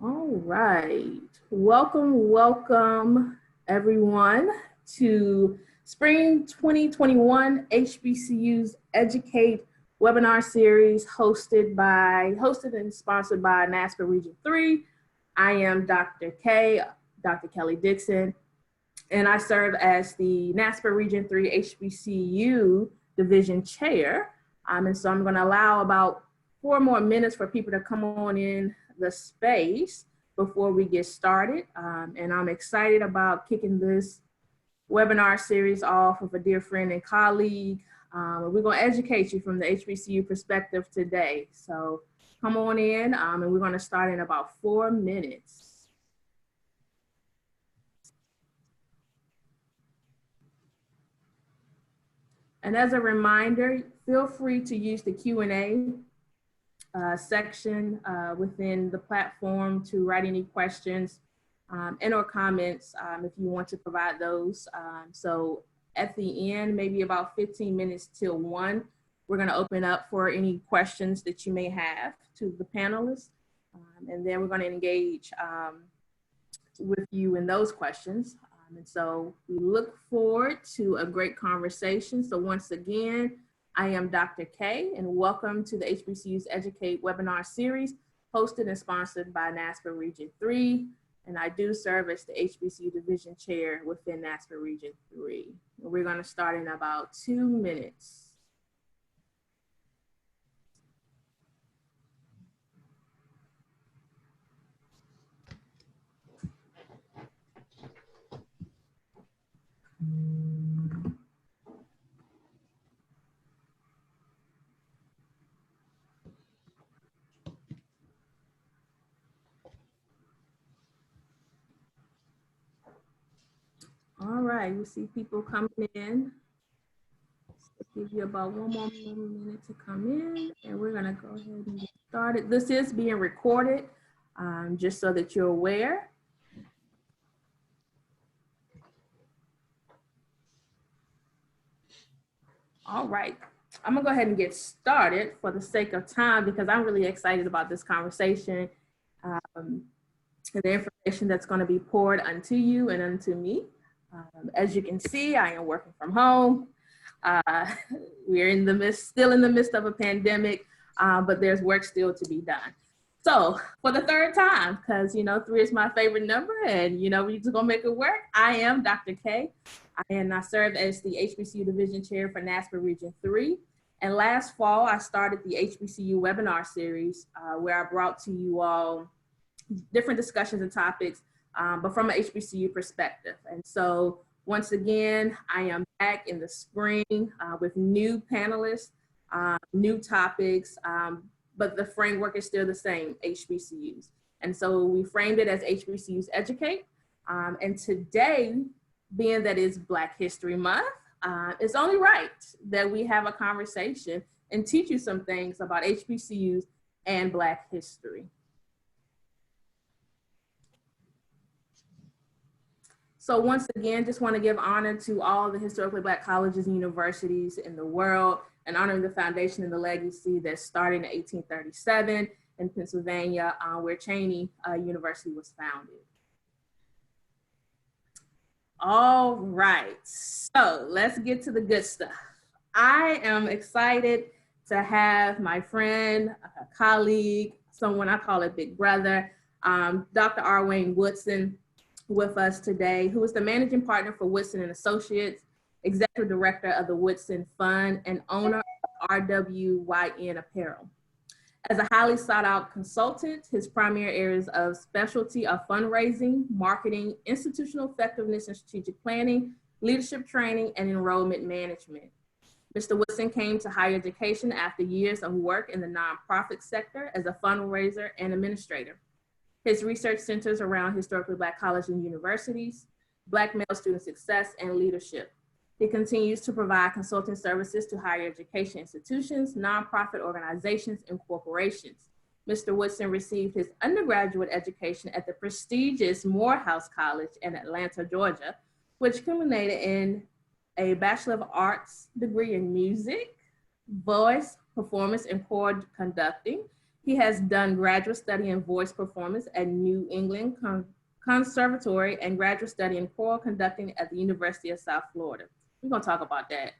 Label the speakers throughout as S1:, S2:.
S1: All right. Welcome everyone to Spring 2021 HBCUs Educate webinar series hosted and sponsored by NASPA Region 3. I am Dr. Kelly Dixon, and I serve as the NASPA Region 3 HBCU Division Chair. And so I'm going to allow about 4 more minutes for people to come on in the space before we get started. And I'm excited about kicking this webinar series off with a dear friend and colleague. We're going to educate you from the HBCU perspective today. So come on in, and we're going to start in about 4 minutes. And as a reminder, feel free to use the Q&A section within the platform to write any questions and or comments if you want to provide those. So at the end, maybe about 15 minutes till 1, we're going to open up for any questions that you may have to the panelists. And then we're going to engage with you in those questions. And so we look forward to a great conversation. So once again, I am Dr. K, and welcome to the HBCUs Educate webinar series hosted and sponsored by NASPA Region 3. And I do serve as the HBCU Division Chair within NASPA Region 3. And we're going to start in about 2 minutes. All right, we see people coming in. Give you about 1 more minute to come in, and we're gonna go ahead and get started. This is being recorded, just so that you're aware. All right, I'm gonna go ahead and get started for the sake of time because I'm really excited about this conversation and the information that's gonna be poured unto you and unto me. As you can see, I am working from home. We're still in the midst of a pandemic, but there's work still to be done. So for the 3rd time, because 3 is my favorite number, and we're just gonna make it work. I am Dr. K, and I serve as the HBCU Division Chair for NASPA Region 3. And last fall, I started the HBCU webinar series, where I brought to you all different discussions and topics, but from an HBCU perspective. And so once again, I am back in the spring with new panelists, new topics, but the framework is still the same, HBCUs. And so we framed it as HBCUs Educate. And today, being that it's Black History Month, it's only right that we have a conversation and teach you some things about HBCUs and Black history. So once again, just want to give honor to all the historically Black colleges and universities in the world, and honoring the foundation and the legacy that started in 1837 in Pennsylvania, where Cheney University was founded. All right, so let's get to the good stuff. I am excited to have my friend, a colleague, someone I call a big brother, Dr. RWYN Woodson, with us today, who is the managing partner for Woodson and Associates, executive director of the Woodson Fund, and owner of RWYN Apparel. As a highly sought out consultant, his primary areas of specialty are fundraising, marketing, institutional effectiveness and strategic planning, leadership training, and enrollment management. Mr. Woodson came to higher education after years of work in the nonprofit sector as a fundraiser and administrator. His research centers around historically Black colleges and universities, Black male student success, and leadership. He continues to provide consulting services to higher education institutions, nonprofit organizations, and corporations. Mr. Woodson received his undergraduate education at the prestigious Morehouse College in Atlanta, Georgia, which culminated in a Bachelor of Arts degree in music, voice, performance, and choral conducting, He has done graduate study in voice performance at New England Conservatory and graduate study in choral conducting at the University of South Florida. We're gonna talk about that.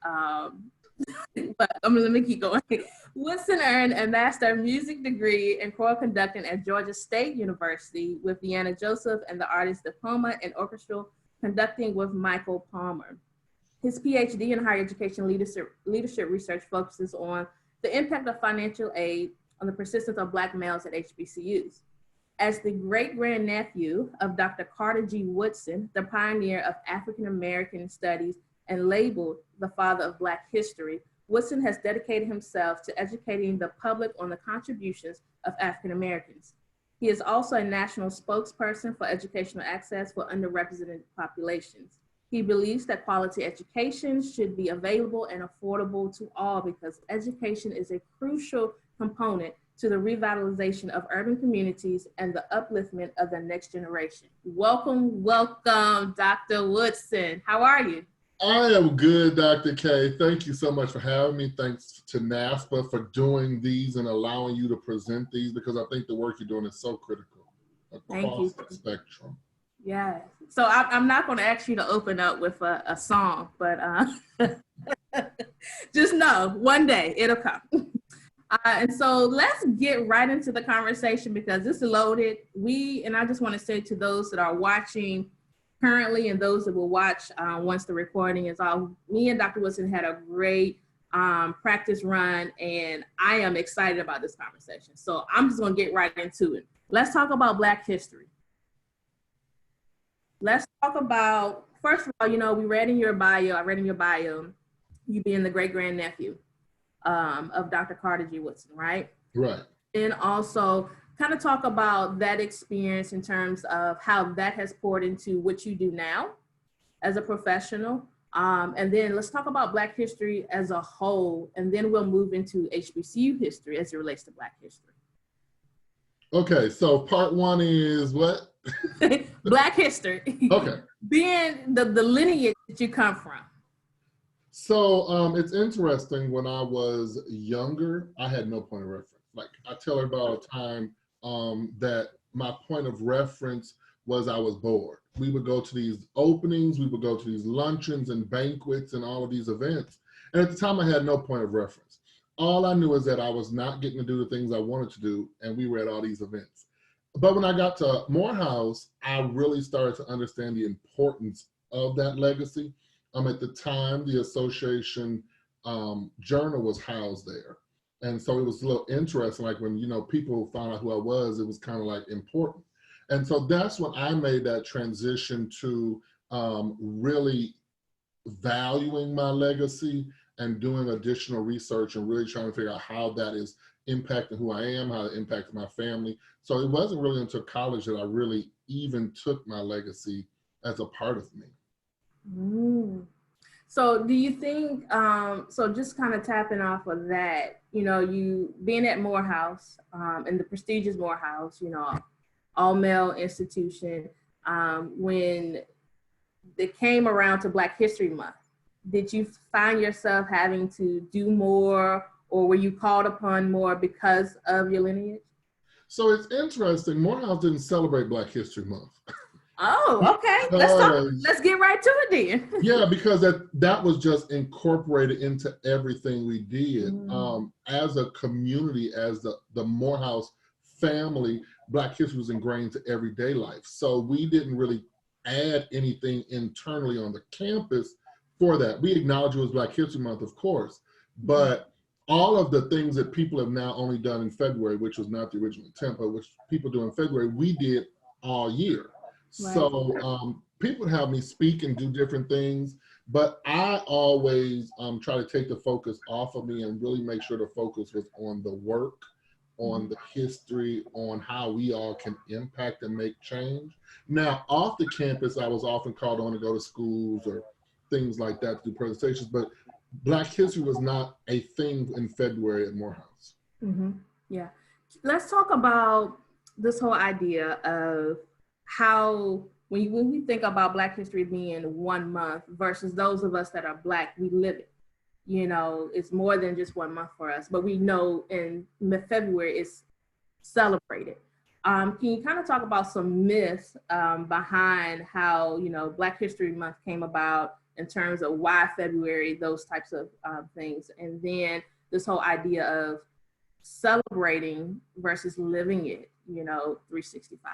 S1: But let me keep going. Woodson earned a Master of Music degree in choral conducting at Georgia State University with Deanna Joseph and the Artists Diploma in orchestral conducting with Michael Palmer. His Ph.D. in higher education leadership research focuses on the impact of financial aid on the persistence of Black males at HBCUs. As the great-grandnephew of Dr. Carter G. Woodson, the pioneer of African-American studies and labeled the father of Black history, Woodson has dedicated himself to educating the public on the contributions of African Americans. He is also a national spokesperson for educational access for underrepresented populations. He believes that quality education should be available and affordable to all because education is a crucial component to the revitalization of urban communities and the upliftment of the next generation. Welcome, welcome, Dr. Woodson. How are you?
S2: I am good, Dr. K. Thank you so much for having me. Thanks to NASPA for doing these and allowing you to present these because I think the work you're doing is so critical across the spectrum.
S1: Yeah. So I'm not going to ask you to open up with a song, but just know one day it'll come. And so let's get right into the conversation because this is loaded. And I just want to say to those that are watching currently and those that will watch once the recording is off, me and Dr. Woodson had a great practice run and I am excited about this conversation. So I'm just going to get right into it. Let's talk about Black history. Let's talk about, first of all, you know, I read in your bio, you being the great-grandnephew of Dr. Carter G. Woodson, right?
S2: Right.
S1: And also kind of talk about that experience in terms of how that has poured into what you do now as a professional. And then let's talk about Black history as a whole, and then we'll move into HBCU history as it relates to Black history.
S2: Okay, so part one is what?
S1: Black history.
S2: Okay.
S1: Being the lineage that you come from.
S2: So it's interesting, when I was younger, I had no point of reference. Like I tell everybody all the time that my point of reference was I was bored. We would go to these openings, we would go to these luncheons and banquets and all of these events. And at the time I had no point of reference. All I knew is that I was not getting to do the things I wanted to do, and we were at all these events. But when I got to Morehouse, I really started to understand the importance of that legacy. At the time, the association journal was housed there. And so it was a little interesting, like when, you know, people found out who I was, it was kind of like important. And so that's when I made that transition to really valuing my legacy and doing additional research and really trying to figure out how that is impacting who I am, how it impacts my family. So it wasn't really until college that I really even took my legacy as a part of me.
S1: Mm. So do you think, so just kind of tapping off of that, you know, you being at Morehouse, in the prestigious Morehouse, you know, all male institution, when it came around to Black History Month, did you find yourself having to do more, or were you called upon more because of your lineage?
S2: So it's interesting, Morehouse didn't celebrate Black History Month.
S1: Oh, okay. Let's get right to it then.
S2: Yeah, because that was just incorporated into everything we did. As a community, as the Morehouse family, Black history was ingrained to everyday life. So we didn't really add anything internally on the campus for that. We acknowledge it was Black History Month, of course, but all of the things that people have now only done in February, which was not the original intent, but which people do in February, we did all year. Right. So people have me speak and do different things, but I always try to take the focus off of me and really make sure the focus was on the work, on the history, on how we all can impact and make change. Now, off the campus, I was often called on to go to schools or things like that to do presentations, but Black history was not a thing in February at Morehouse.
S1: Yeah. Let's talk about this whole idea of how, when we think about Black history being 1 month versus those of us that are Black, we live it. You know, it's more than just 1 month for us, but we know in February it's celebrated. Can you kind of talk about some myths behind how, you know, Black History Month came about in terms of why February, those types of things, and then this whole idea of celebrating versus living it, you know, 365?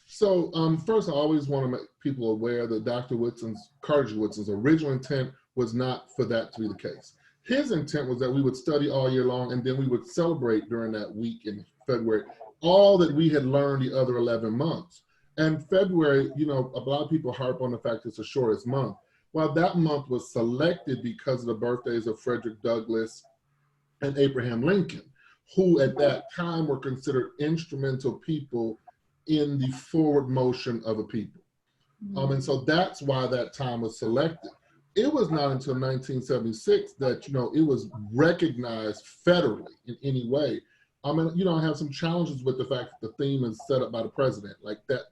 S2: So first, I always want to make people aware that Carter Woodson's original intent was not for that to be the case. His intent was that we would study all year long, and then we would celebrate during that week in February all that we had learned the other 11 months. And February, you know, a lot of people harp on the fact it's the shortest month. Well, that month was selected because of the birthdays of Frederick Douglass and Abraham Lincoln, who at that time were considered instrumental people in the forward motion of a people. And so that's why that time was selected. It was not until 1976 that, you know, it was recognized federally in any way. I mean, you know, I have some challenges with the fact that the theme is set up by the president. Like that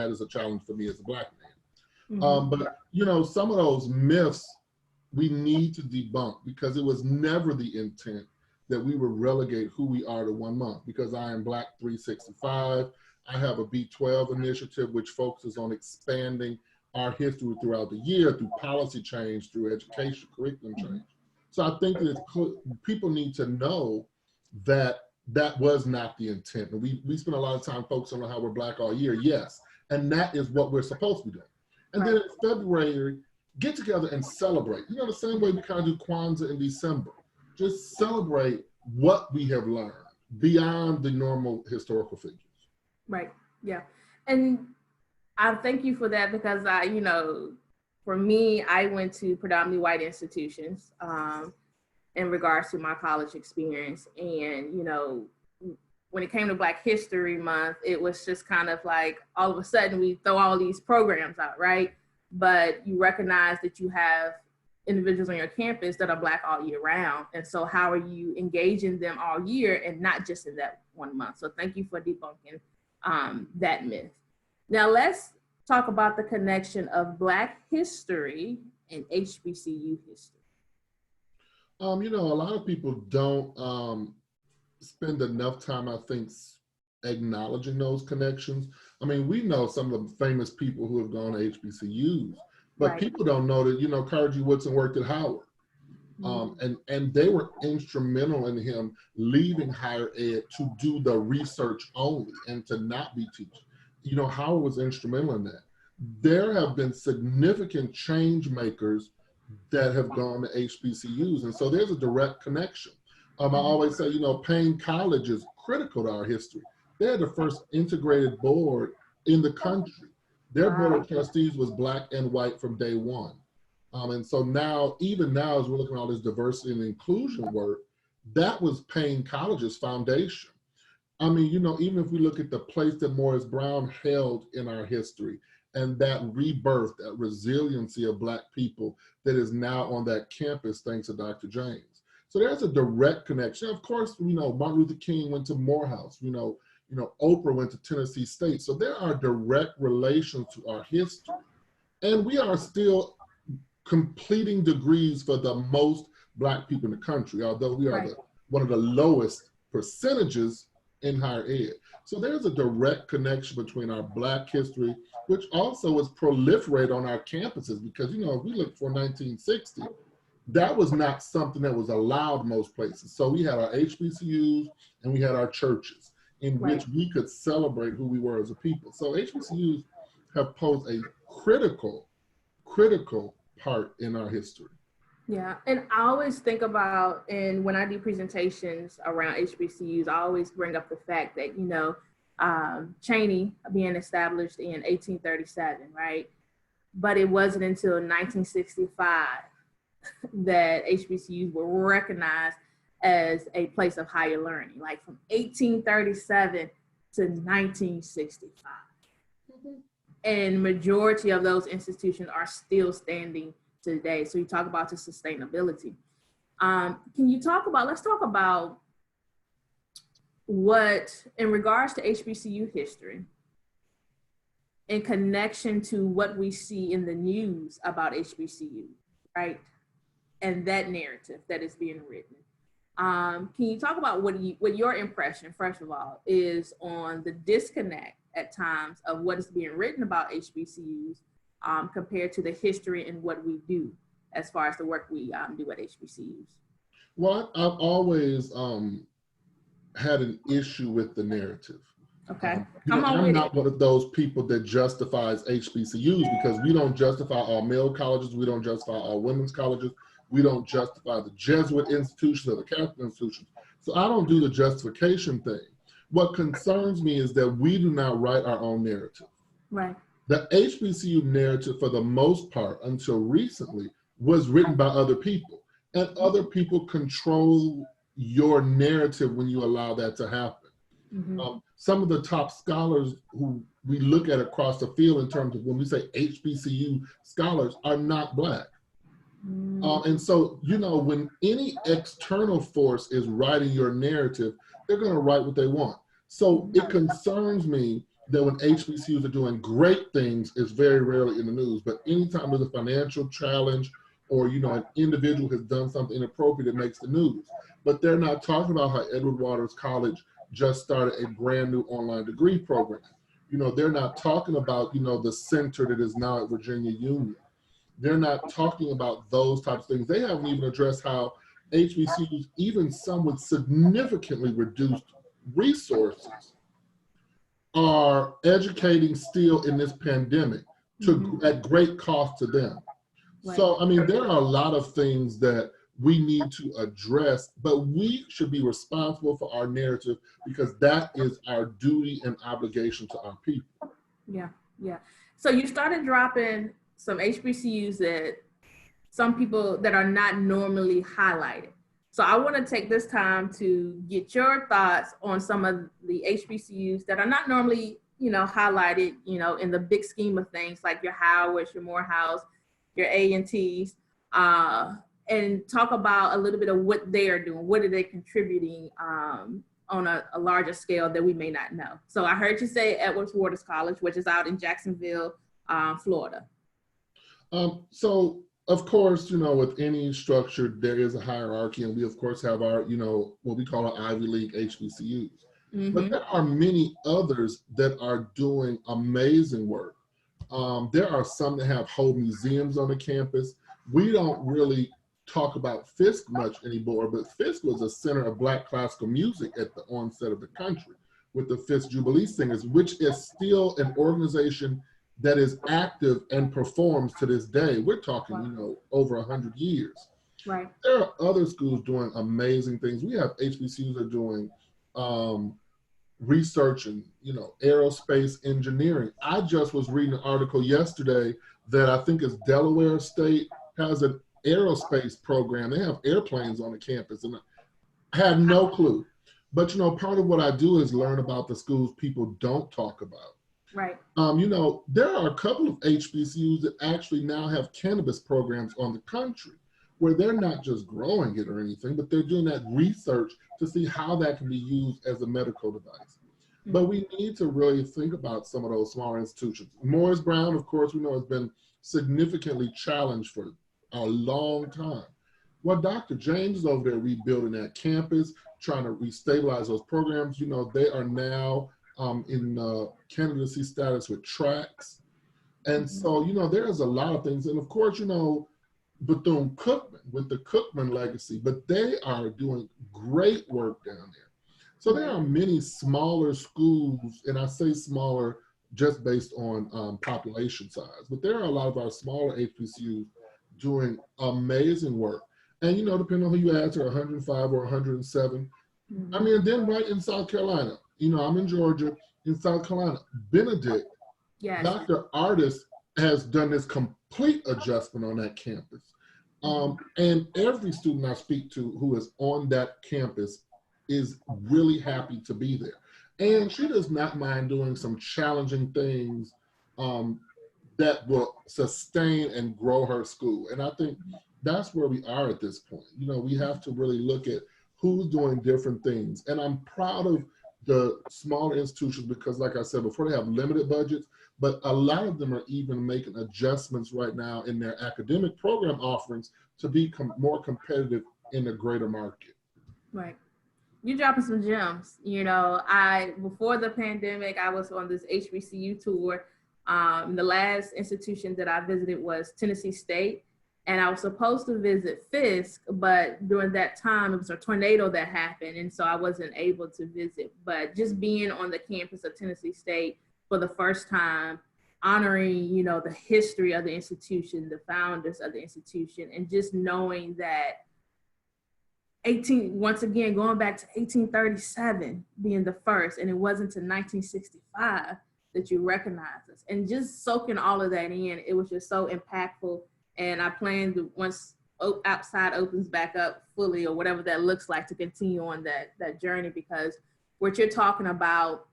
S2: is a challenge for me as a Black man. But, you know, some of those myths we need to debunk, because it was never the intent that we would relegate who we are to 1 month. Because I am Black 365. I have a B12 initiative, which focuses on expanding our history throughout the year through policy change, through education, curriculum change. So I think that people need to know that that was not the intent. And we spend a lot of time focusing on how we're Black all year, yes. And that is what we're supposed to be doing. And then in February, get together and celebrate. You know, the same way we kind of do Kwanzaa in December. Just celebrate what we have learned beyond the normal historical figures.
S1: Right, yeah. And I thank you for that, because you know, for me, I went to predominantly white institutions in regards to my college experience. And, you know, when it came to Black History Month, it was just kind of like, all of a sudden we throw all these programs out, right? But you recognize that you have individuals on your campus that are Black all year round. And so how are you engaging them all year and not just in that 1 month? So thank you for debunking that myth. Now let's talk about the connection of Black history and HBCU history.
S2: You know, a lot of people don't spend enough time, I think, acknowledging those connections. I mean, we know some of the famous people who have gone to HBCUs, but people don't know that, you know, Carter G. Woodson worked at Howard. And they were instrumental in him leaving higher ed to do the research only and to not be teaching. You know, Howard was instrumental in that. There have been significant change makers that have gone to HBCUs. And so there's a direct connection. I always say, you know, Payne College is critical to our history. They're the first integrated board in the country. Their board of trustees was Black and white from day one. And so now, even now, as we're looking at all this diversity and inclusion work, that was Payne College's foundation. I mean, you know, even if we look at the place that Morris Brown held in our history and that rebirth, that resiliency of Black people that is now on that campus thanks to Dr. James. So there's a direct connection. Of course, you know, Martin Luther King went to Morehouse, you know, Oprah went to Tennessee State. So there are direct relations to our history. And we are still completing degrees for the most Black people in the country, although we are one of the lowest percentages in higher ed. So there's a direct connection between our Black history, which also is proliferated on our campuses, because, you know, if we look for 1960, that was not something that was allowed most places. So we had our HBCUs and we had our churches in which we could celebrate who we were as a people. So HBCUs have posed a critical part in our history.
S1: Yeah, and I always think about, and when I do presentations around HBCUs, I always bring up the fact that, you know, Cheney being established in 1837, right? But it wasn't until 1965 that HBCUs were recognized as a place of higher learning, like from 1837 to 1965. And majority of those institutions are still standing today. So you talk about the sustainability. Can you talk about, let's talk about what, in regards to HBCU history, in connection to what we see in the news about HBCU, right? And that narrative that is being written. Can you talk about what your impression, first of all, is on the disconnect at times of what is being written about HBCUs compared to the history and what we do as far as the work we do at HBCUs?
S2: Well, I've always had an issue with the narrative.
S1: Okay,
S2: I'm not one of those people that justifies HBCUs, because we don't justify all male colleges, we don't justify all women's colleges, we don't justify the Jesuit institutions or the Catholic institutions. So I don't do the justification thing. What concerns me is that we do not write our own narrative.
S1: Right.
S2: The HBCU narrative, for the most part, until recently, was written by other people. And other people control your narrative when you allow that to happen.
S1: Mm-hmm.
S2: Some of the top scholars who we look at across the field in terms of when we say HBCU scholars are not Black. And so, when any external force is writing your narrative, they're going to write what they want. So it concerns me that when HBCUs are doing great things, it's very rarely in the news. But anytime there's a financial challenge or, an individual has done something inappropriate, it makes the news. But they're not talking about how Edward Waters College just started a brand new online degree program. They're not talking about, the center that is now at Virginia Union. They're not talking about those types of things. They haven't even addressed how HBCUs, even some with significantly reduced resources, are educating still in this pandemic at great cost to them. Right. So, there are a lot of things that we need to address, but we should be responsible for our narrative, because that is our duty and obligation to our people.
S1: Yeah. So you started dropping some HBCUs that some people that are not normally highlighted. So I want to take this time to get your thoughts on some of the HBCUs that are not normally, highlighted, in the big scheme of things, like your Howards, your Morehouse, your A&Ts, and talk about a little bit of what they are doing. What are they contributing on a larger scale that we may not know? So I heard you say Edward Waters College, which is out in Jacksonville, Florida.
S2: So of course, with any structure, there is a hierarchy, and we of course have our, what we call our Ivy League HBCUs. Mm-hmm. But there are many others that are doing amazing work. There are some that have whole museums on the campus. We don't really talk about Fisk much anymore, but Fisk was a center of Black classical music at the onset of the country with the Fisk Jubilee Singers, which is still an organization that is active and performs to this day. We're talking, over 100 years.
S1: Right.
S2: There are other schools doing amazing things. We have HBCUs that are doing research and, aerospace engineering. I just was reading an article yesterday that I think is Delaware State has an aerospace program. They have airplanes on the campus, and I had no clue. But, part of what I do is learn about the schools people don't talk about.
S1: Right.
S2: There are a couple of HBCUs that actually now have cannabis programs on the country, where they're not just growing it or anything, but they're doing that research to see how that can be used as a medical device. Mm-hmm. But we need to really think about some of those smaller institutions. Morris Brown, of course, we know has been significantly challenged for a long time. Well, Dr. James is over there rebuilding that campus, trying to restabilize those programs. They are now in candidacy status with tracks. And so, there's a lot of things. And of course, Bethune-Cookman with the Cookman legacy, but they are doing great work down there. So there are many smaller schools, and I say smaller just based on population size, but there are a lot of our smaller HBCUs doing amazing work. And, depending on who you ask, are 105 or 107. Mm-hmm. Then right in South Carolina, I'm in Georgia, in South Carolina, Benedict, yes. Dr. Artists has done this complete adjustment on that campus. And every student I speak to who is on that campus is really happy to be there. And she does not mind doing some challenging things that will sustain and grow her school. And I think that's where we are at this point. We have to really look at who's doing different things. And I'm proud of the smaller institutions because, like I said before, they have limited budgets, but a lot of them are even making adjustments right now in their academic program offerings to be more competitive in the greater market.
S1: Right. You're dropping some gems. Before the pandemic, I was on this HBCU tour. The last institution that I visited was Tennessee State, and I was supposed to visit Fisk, but during that time, it was a tornado that happened, and so I wasn't able to visit. But just being on the campus of Tennessee State for the first time, honoring, the history of the institution, the founders of the institution, and just knowing that once again, going back to 1837 being the first, and it wasn't until 1965 that you recognize us, and just soaking all of that in, it was just so impactful. And I plan to, once outside opens back up fully, or whatever that looks like, to continue on that journey, because what you're talking about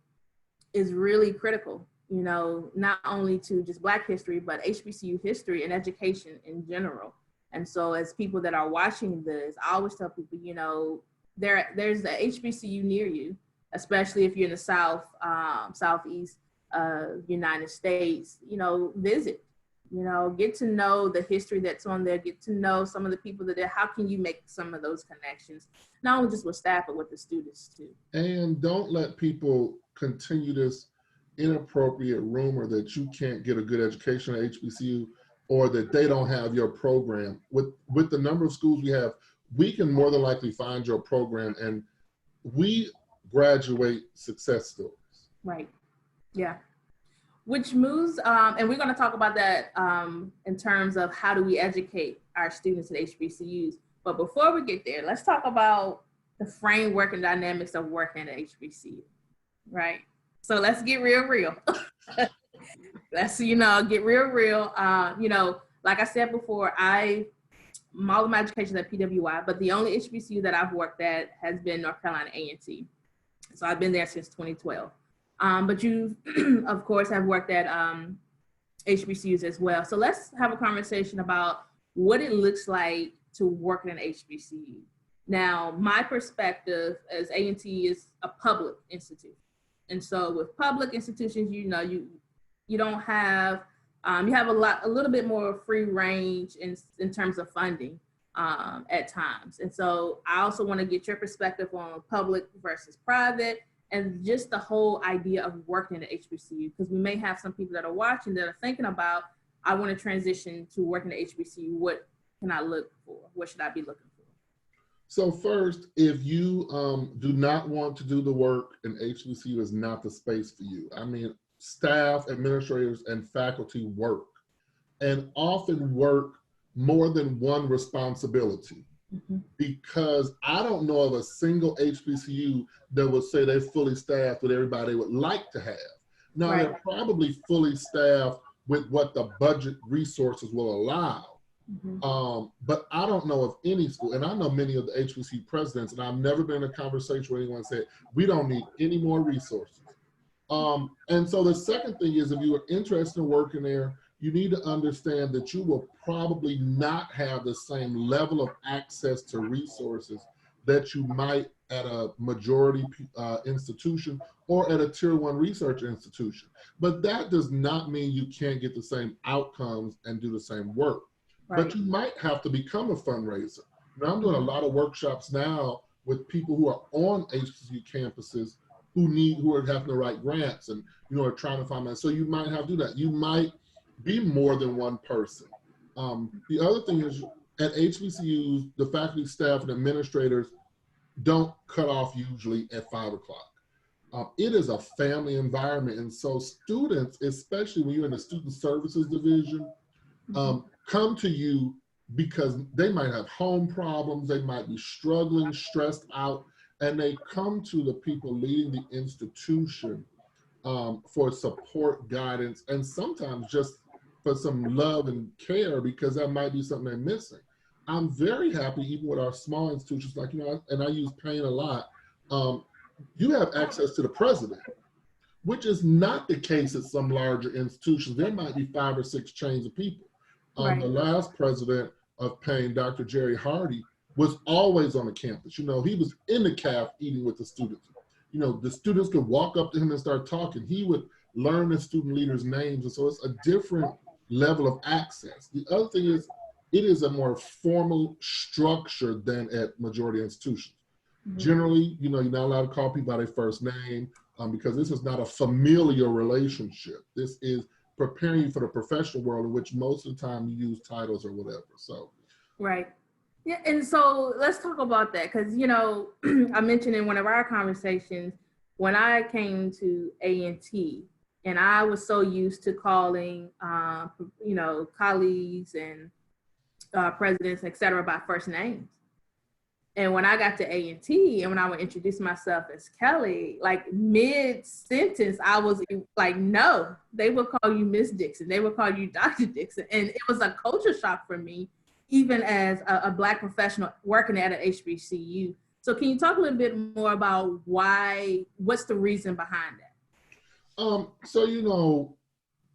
S1: is really critical, not only to just Black history, but HBCU history and education in general. And so as people that are watching this, I always tell people, there's a HBCU near you, especially if you're in the Southeast United States, visit, get to know the history that's on there, get to know some of the people that are there. How can you make some of those connections, not only just with staff, but with the students too?
S2: And don't let people continue this inappropriate rumor that you can't get a good education at HBCU, or that they don't have your program. With the number of schools we have, we can more than likely find your program, and we graduate success stories.
S1: Right. Yeah. Which moves, and we're going to talk about that in terms of how do we educate our students at HBCUs. But before we get there, let's talk about the framework and dynamics of working at HBCU, right? So let's get real. Let's, get real. Like I said before, all of my education at PWI, but the only HBCU that I've worked at has been North Carolina A&T. So I've been there since 2012. But you, of course, have worked at HBCUs as well. So let's have a conversation about what it looks like to work in an HBCU. Now, my perspective as A&T is a public institution. And so with public institutions, you don't have, you have a little bit more free range in terms of funding at times. And so I also want to get your perspective on public versus private, and just the whole idea of working at HBCU, because we may have some people that are watching that are thinking about, I want to transition to working at HBCU. What can I look for? What should I be looking for?
S2: So first, if you do not want to do the work, an HBCU is not the space for you. I mean, staff, administrators, and faculty work, and often work more than one responsibility. Mm-hmm. Because I don't know of a single HBCU that would say they're fully staffed with everybody they would like to have. Now, right, they're probably fully staffed with what the budget resources will allow. Mm-hmm. But I don't know of any school, and I know many of the HBCU presidents, and I've never been in a conversation where anyone said, we don't need any more resources. And so the second thing is, if you are interested in working there, you need to understand that you will probably not have the same level of access to resources that you might at a majority institution or at a tier 1 research institution. But that does not mean you can't get the same outcomes and do the same work. Right. But you might have to become a fundraiser. Now, I'm doing a lot of workshops now with people who are on HBCU campuses who are having to write grants and are trying to find that. So you might have to do that. You might be more than one person. The other thing is, at HBCUs, the faculty, staff, and administrators don't cut off usually at 5 o'clock. It is a family environment, and so students, especially when you're in the student services division, come to you because they might have home problems, they might be struggling, stressed out, and they come to the people leading the institution for support, guidance, and sometimes just for some love and care, because that might be something they're missing. I'm very happy, even with our small institutions, like, and I use Payne a lot, you have access to the president, which is not the case at some larger institutions. There might be 5 or 6 chains of people. Right. The last president of Payne, Dr. Jerry Hardy, was always on the campus. He was in the caf eating with the students. The students could walk up to him and start talking. He would learn the student leaders' names. And so it's a different level of access. The other thing is, it is a more formal structure than at majority institutions. Generally, you're not allowed to call people by their first name because this is not a familial relationship. This is preparing you for the professional world, in which most of the time you use titles or whatever. So,
S1: right. Yeah, and so let's talk about that because I mentioned in one of our conversations when I came to A&T, and I was so used to calling, colleagues and presidents, et cetera, by first names. And when I got to A&T and when I would introduce myself as Kelly, like mid-sentence, I was like, no, they would call you Miss Dixon. They would call you Dr. Dixon. And it was a culture shock for me, even as a Black professional working at an HBCU. So can you talk a little bit more about what's the reason behind that?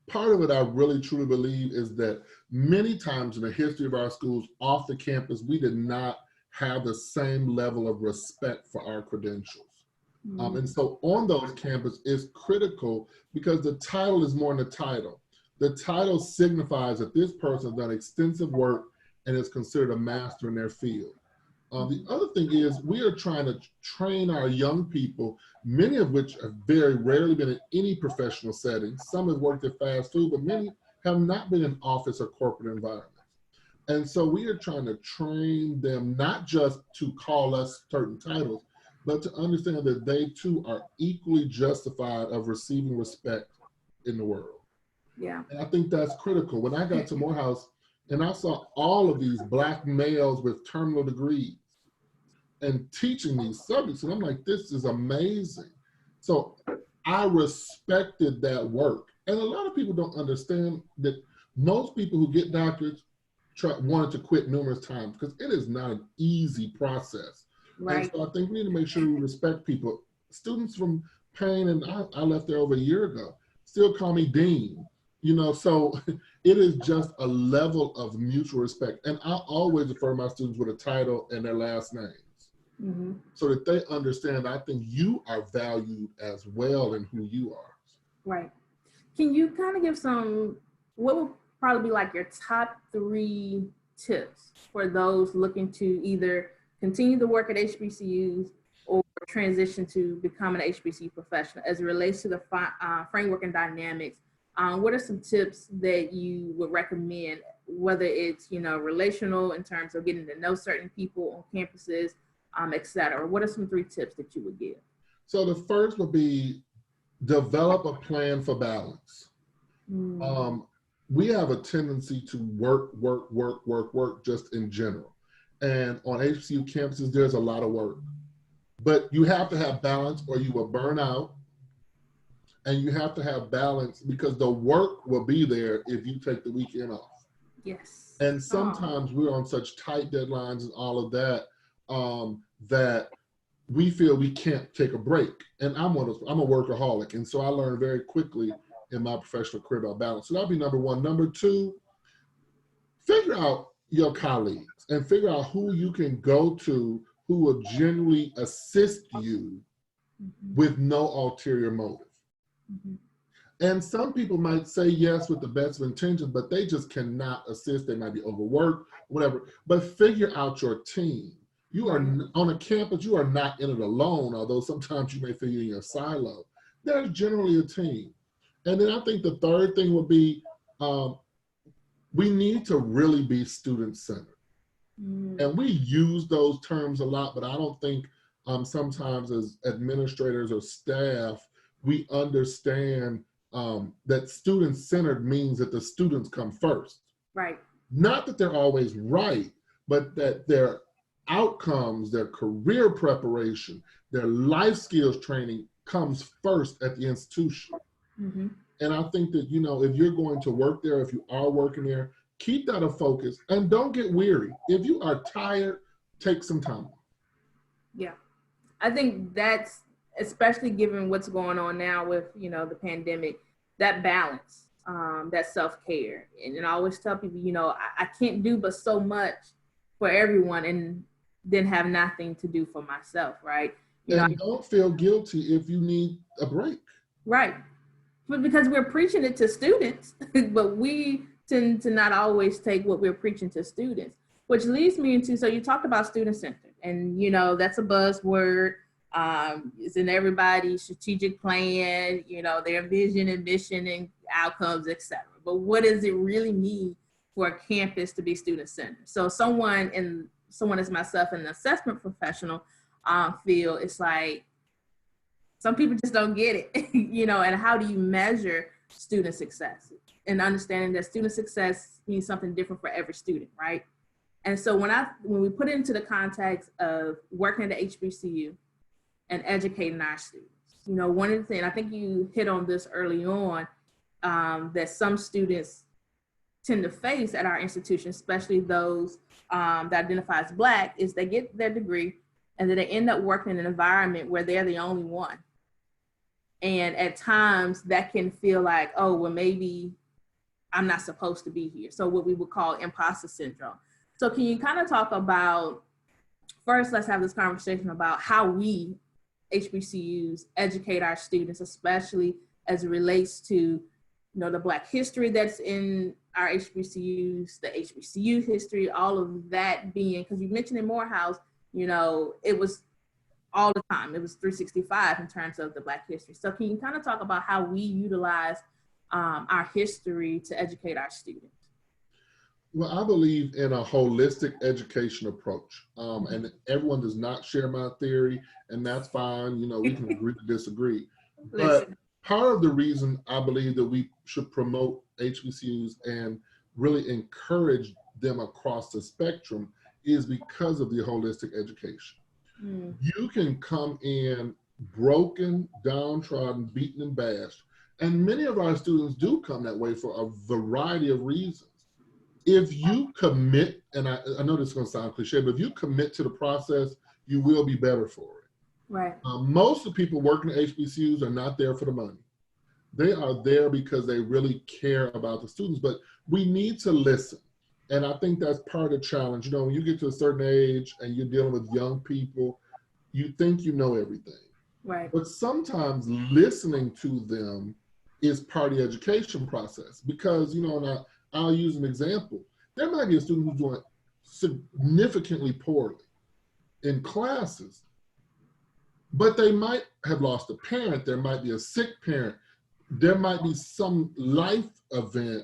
S2: Part of it I really truly believe is that many times in the history of our schools off the campus, we did not have the same level of respect for our credentials. And so on those campuses it's critical because the title is more than the title. The title signifies that this person has done extensive work and is considered a master in their field. The other thing is we are trying to train our young people, many of which have very rarely been in any professional setting. Some have worked at fast food, but many have not been in office or corporate environments. And so we are trying to train them not just to call us certain titles, but to understand that they too are equally justified of receiving respect in the world.
S1: Yeah.
S2: And I think that's critical. When I got to Morehouse and I saw all of these Black males with terminal degrees and teaching these subjects, and I'm like, this is amazing. So I respected that work. And a lot of people don't understand that most people who get doctorates wanted to quit numerous times because it is not an easy process. Right. And so I think we need to make sure we respect people. Students from Payne, and I left there over a year ago, still call me Dean. So it is just a level of mutual respect. And I always refer my students with a title and their last names so that they understand I think you are valued as well in who you are.
S1: Right. Can you kind of give what would probably be like your top 3 tips for those looking to either continue to work at HBCUs or transition to become an HBCU professional as it relates to the framework and dynamics? What are some tips that you would recommend, whether it's, relational in terms of getting to know certain people on campuses, et cetera? What are some 3 tips that you would give?
S2: So the first would be develop a plan for balance. We have a tendency to work just in general. And on HBCU campuses, there's a lot of work. But you have to have balance or you will burn out. And you have to have balance because the work will be there if you take the weekend off.
S1: Yes.
S2: And sometimes we're on such tight deadlines and all of that, that we feel we can't take a break. And I'm a workaholic. And so I learned very quickly in my professional career about balance. So that'll be number 1. Number 2, figure out your colleagues and figure out who you can go to who will genuinely assist you with no ulterior motive. And some people might say yes with the best of intentions, but they just cannot assist. They might be overworked, whatever. But figure out your team. You are on a campus, you are not in it alone, although sometimes you may feel you're in your silo. There's generally a team. And then I think the third thing would be we need to really be student-centered. And we use those terms a lot, but I don't think sometimes as administrators or staff, we understand that student-centered means that the students come first.
S1: Right.
S2: Not that they're always right, but that their outcomes, their career preparation, their life skills training comes first at the institution. And I think that, if you're going to work there, if you are working there, keep that a focus and don't get weary. If you are tired, take some time. Yeah.
S1: I think that's, especially given what's going on now with, the pandemic, that balance, that self-care. And I always tell people, I can't do but so much for everyone and then have nothing to do for myself, right?
S2: Don't feel guilty if you need a break.
S1: Right. But because we're preaching it to students, but we tend to not always take what we're preaching to students, which leads me into, so you talked about student-centered. And, you know, that's a buzzword. It's in everybody's strategic plan, you know, their vision and mission and outcomes, etc. But what does it really mean for a campus to be student-centered? So someone as myself in the assessment professional field, it's like some people just don't get it, you know, and how do you measure student success? And understanding that student success means something different for every student, right? And so when we put it into the context of working at the HBCU and educating our students, you know, one of the things, I think you hit on this early on, that some students tend to face at our institution, especially those that identify as Black, is they get their degree and then they end up working in an environment where they're the only one. And at times that can feel like, oh, well, maybe I'm not supposed to be here. So what we would call imposter syndrome. So can you kind of talk about, first, let's have this conversation about how we, HBCUs, educate our students, especially as it relates to, you know, the Black history that's in our HBCUs, the HBCU history, all of that being, because you mentioned in Morehouse, you know, it was all the time. It was 365 in terms of the Black history. So can you kind of talk about how we utilize our history to educate our students?
S2: Well, I believe in a holistic education approach, and everyone does not share my theory, and that's fine. You know, we can agree to disagree. But part of the reason I believe that we should promote HBCUs and really encourage them across the spectrum is because of the holistic education. You can come in broken, downtrodden, beaten, and bashed, and many of our students do come that way for a variety of reasons. If you commit, and I know this is going to sound cliche, but if you commit to the process, you will be better for it.
S1: Right.
S2: Most of the people working at HBCUs are not there for the money. They are there because they really care about the students, but we need to listen. And I think that's part of the challenge. You know, when you get to a certain age and you're dealing with young people, you think you know everything.
S1: Right.
S2: But sometimes listening to them is part of the education process because, you know, and I'll use an example. There might be a student who's doing significantly poorly in classes, but they might have lost a parent. There might be a sick parent. There might be some life event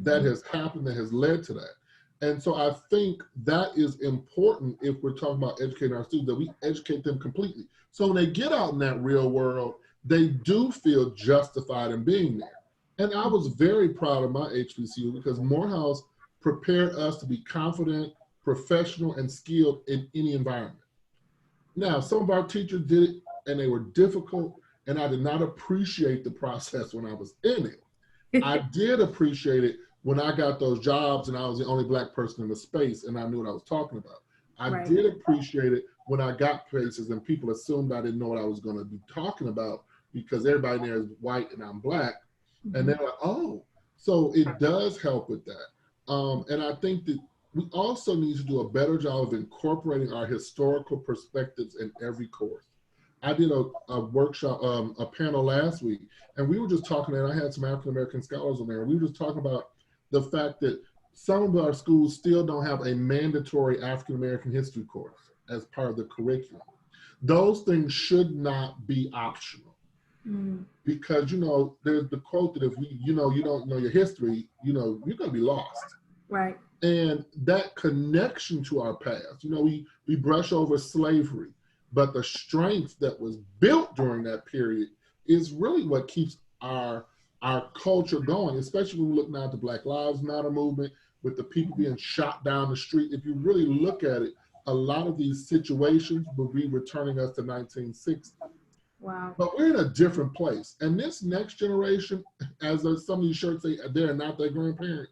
S2: that has happened that has led to that. And so I think that is important if we're talking about educating our students, that we educate them completely. So when they get out in that real world, they do feel justified in being there. And I was very proud of my HBCU because Morehouse prepared us to be confident, professional, and skilled in any environment. Now, some of our teachers did it and they were difficult, and I did not appreciate the process when I was in it. I did appreciate it when I got those jobs and I was the only Black person in the space and I knew what I was talking about. I did appreciate it when I got places and people assumed I didn't know what I was going to be talking about because everybody there is white and I'm Black. And they're like, oh, so it does help with that. And I think that we also need to do a better job of incorporating our historical perspectives in every course. I did a workshop, a panel last week, and we were just talking, and I had some African-American scholars on there, and we were just talking about the fact that some of our schools still don't have a mandatory African-American history course as part of the curriculum. Those things should not be optional. Because, you know, there's the quote that if you know, you don't know your history, you know, you're going to be lost.
S1: Right.
S2: And that connection to our past, you know, we brush over slavery, but the strength that was built during that period is really what keeps our culture going, especially when we look now at the Black Lives Matter movement with the people being shot down the street. If you really look at it, a lot of these situations will be returning us to 1960.
S1: Wow.
S2: But we're in a different place. And this next generation, as some of these shirts say, they're not their grandparents.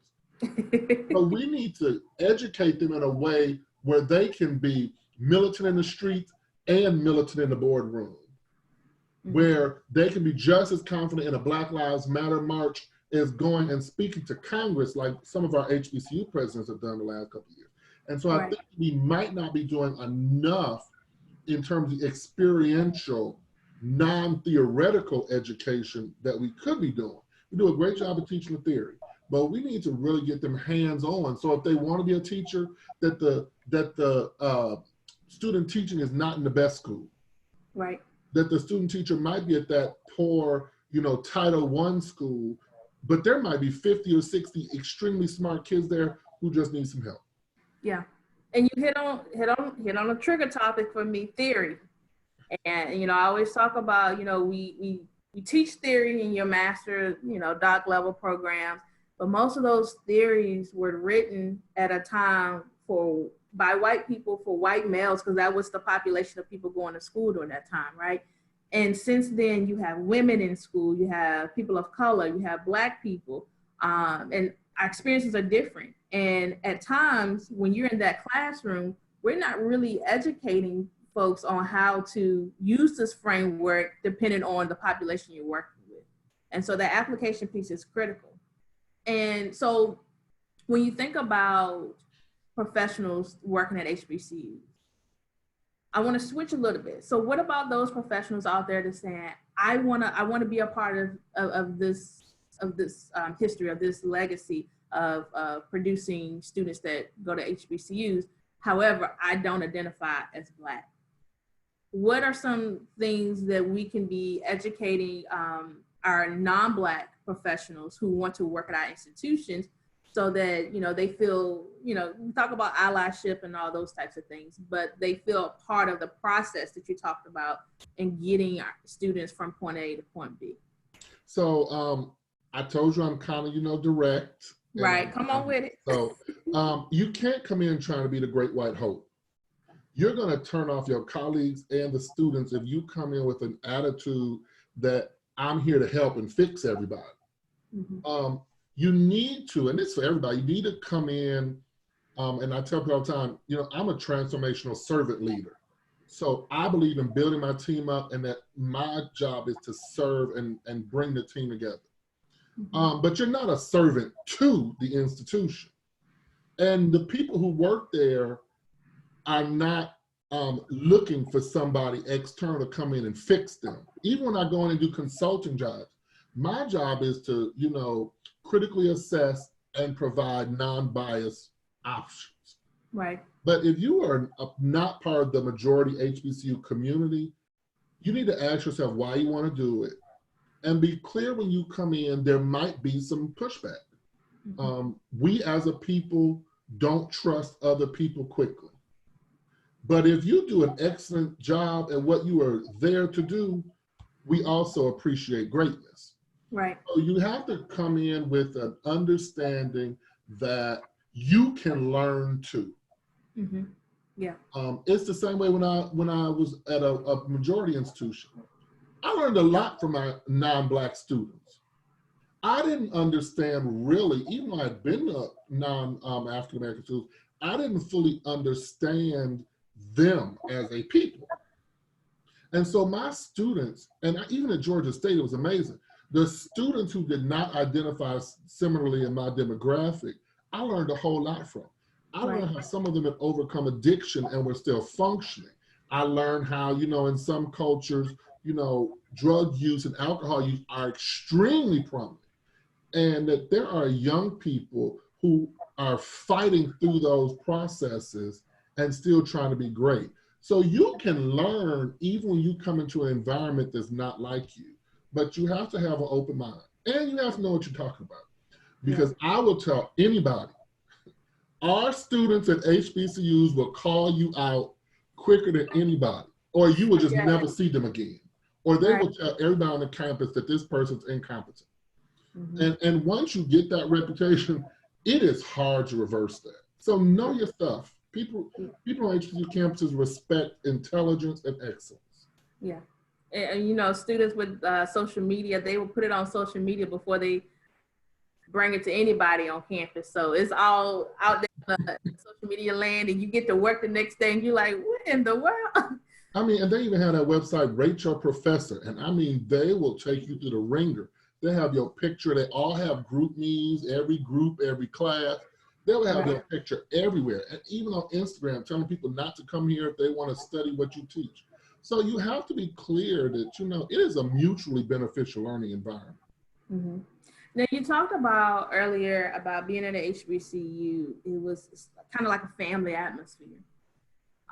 S2: But we need to educate them in a way where they can be militant in the streets and militant in the boardroom, where they can be just as confident in a Black Lives Matter march as going and speaking to Congress like some of our HBCU presidents have done the last couple of years. And so I think we might not be doing enough in terms of experiential, non-theoretical education that we could be doing. We do a great job of teaching the theory, but we need to really get them hands-on. So if they want to be a teacher, that the student teaching is not in the best school.
S1: Right.
S2: That the student teacher might be at that poor, Title I school, but there might be 50 or 60 extremely smart kids there who just need some help.
S1: Yeah. And you hit on a trigger topic for me, theory. And I always talk about, we teach theory in your master, doc level programs, but most of those theories were written at a time by white people for white males, because that was the population of people going to school during that time, right? And since then, you have women in school, you have people of color, you have Black people, and our experiences are different. And at times, when you're in that classroom, we're not really educating folks on how to use this framework depending on the population you're working with. And so the application piece is critical. And so when you think about professionals working at HBCUs, I want to switch a little bit. So what about those professionals out there that saying, I want to be a part of this history, of this legacy of producing students that go to HBCUs. However, I don't identify as Black. What are some things that we can be educating our non-Black professionals who want to work at our institutions, so that, they feel, we talk about allyship and all those types of things, but they feel part of the process that you talked about in getting our students from point A to point B?
S2: So I told you I'm kind of, direct.
S1: Right, come on with it.
S2: So you can't come in trying to be the great white hope. You're going to turn off your colleagues and the students if you come in with an attitude that I'm here to help and fix everybody. Mm-hmm. You need to, and it's for everybody, you need to come in, and I tell people all the time, I'm a transformational servant leader. So I believe in building my team up, and that my job is to serve and bring the team together. Mm-hmm. But you're not a servant to the institution. And the people who work there are not looking for somebody external to come in and fix them. Even when I go in and do consulting jobs, my job is to, critically assess and provide non-biased options.
S1: Right.
S2: But if you are not part of the majority HBCU community, you need to ask yourself why you want to do it, and be clear when you come in, there might be some pushback. Mm-hmm. We as a people don't trust other people quickly. But if you do an excellent job at what you are there to do, we also appreciate greatness.
S1: Right.
S2: So you have to come in with an understanding that you can learn too.
S1: Mm-hmm. Yeah.
S2: It's the same way when I was at a majority institution. I learned a lot from my non-Black students. I didn't understand really, even though I'd been to non-African American students, I didn't fully understand them as a people. And so my students, and even at Georgia State, it was amazing. The students who did not identify similarly in my demographic, I learned a whole lot from. I learned how some of them had overcome addiction and were still functioning. I learned how, in some cultures, drug use and alcohol use are extremely prominent. And that there are young people who are fighting through those processes and still trying to be great. So you can learn even when you come into an environment that's not like you, but you have to have an open mind and you have to know what you're talking about. Because I will tell anybody, our students at HBCUs will call you out quicker than anybody, or you will just never see them again. Or they will tell everybody on the campus that this person's incompetent. Mm-hmm. And once you get that reputation, it is hard to reverse that. So know your stuff. People on HBCU campuses respect intelligence and excellence.
S1: Yeah. And, students with social media, they will put it on social media before they bring it to anybody on campus. So it's all out there in social media land, and you get to work the next day and you're like, what in the world?
S2: I mean, and they even have that website, Rate Your Professor. And I mean, they will take you through the ringer. They have your picture. They all have group meetings, every group, every class. They'll have your picture everywhere. And even on Instagram, telling people not to come here if they want to study what you teach. So you have to be clear that, it is a mutually beneficial learning environment.
S1: Mm-hmm. Now, you talked about earlier about being at a HBCU. It was kind of like a family atmosphere.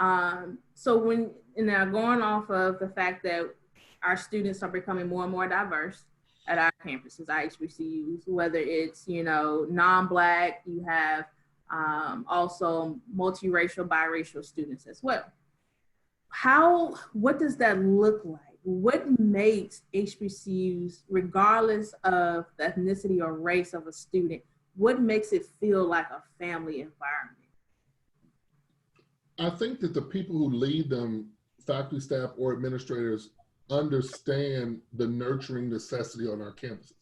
S1: So when, and now going off of the fact that our students are becoming more and more diverse at our campuses, our HBCUs, whether it's, you know, non-Black, you have also multiracial, biracial students as well. What does that look like? What makes HBCUs, regardless of the ethnicity or race of a student, what makes it feel like a family environment?
S2: I think that the people who lead them, faculty, staff, or administrators, understand the nurturing necessity on our campuses.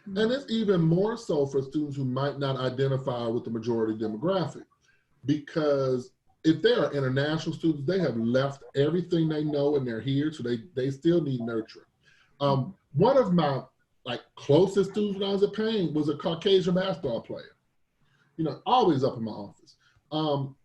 S2: Mm-hmm. And it's even more so for students who might not identify with the majority demographic, because if they are international students, they have left everything they know and they're here, so they still need nurturing. One of my closest students when I was at Payne was a Caucasian basketball player, you know, always up in my office.